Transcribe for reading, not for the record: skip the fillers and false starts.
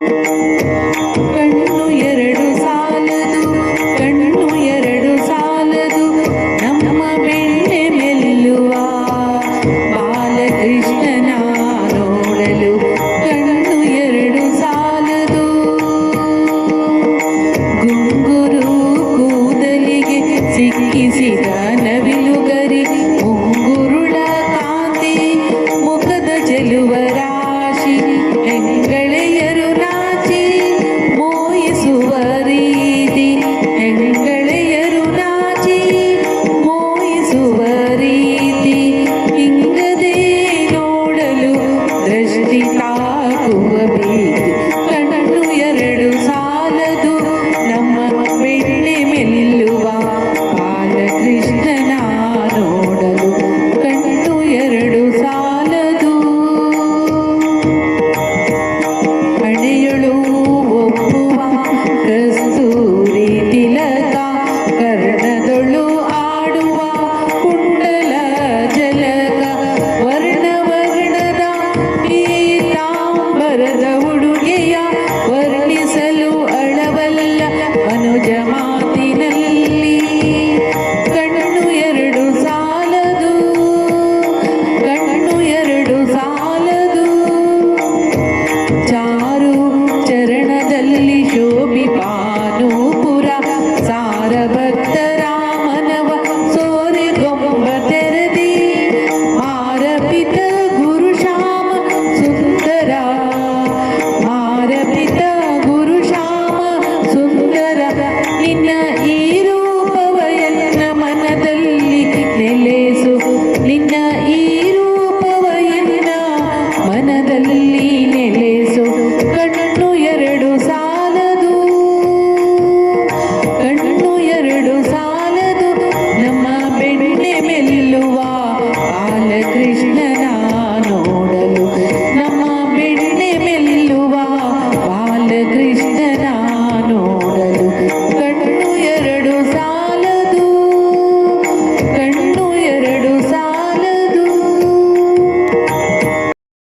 ಕಣ್ಣು ಎರಡು ಸಾಲದು, ಕಣ್ಣು ಎರಡು ಸಾಲದು, ನಮ್ಮ ಬೆಣ್ಣೆ ಮೆಲ್ಲುವ ಬಾಲಕೃಷ್ಣನ ನೋಡಲು ಕಣ್ಣು ಎರಡು ಸಾಲದು. ಗುಂಗುರು ಕೂದಲಿಗೆ ಸಿಕ್ಕಿಸಿದ ನವಿಲುಗರಿ, ಮುಂಗುರುಳ ಕಾಂತಿ ಮುಖದ ಚೆಲುವ ರಾಶಿ, ಹೆಂಗಳೆಯರು ನಾಚಿ ಮೋಯಿಸುವ ರೀತಿ, ಹೆಂಗಳೆಯರು ನಾಚಿ ಮೋಯಿಸುವ ರೀತಿ, ಹಿಂಗದೆ ನೋಡಲು ದೃಷ್ಟಿ ತಾಕುವ ಭೀತಿ. ಕಣ್ಣು ಎರಡು ಸಾಲದು, ನಮ್ಮ ಬೆಣ್ಣೆ ಮೆಲ್ಲುವ ಬಾಲಕೃಷ್ಣನ ನೋಡಲು ಕಣ್ಣು ಎರಡು ಸಾಲದು. ಹಣೆಯಳು ಒಪ್ಪುವ ಕಸ್ತೂರಿ ತಿಲಕ, ಕರ್ಣದೊಳು ಆಡುವ ಕುಂಡಲ ಜಲಕ, ವರ್ಣ ವರ್ಣದ ಪೀತಾಂಬರದ ಉಡುಗೆಯ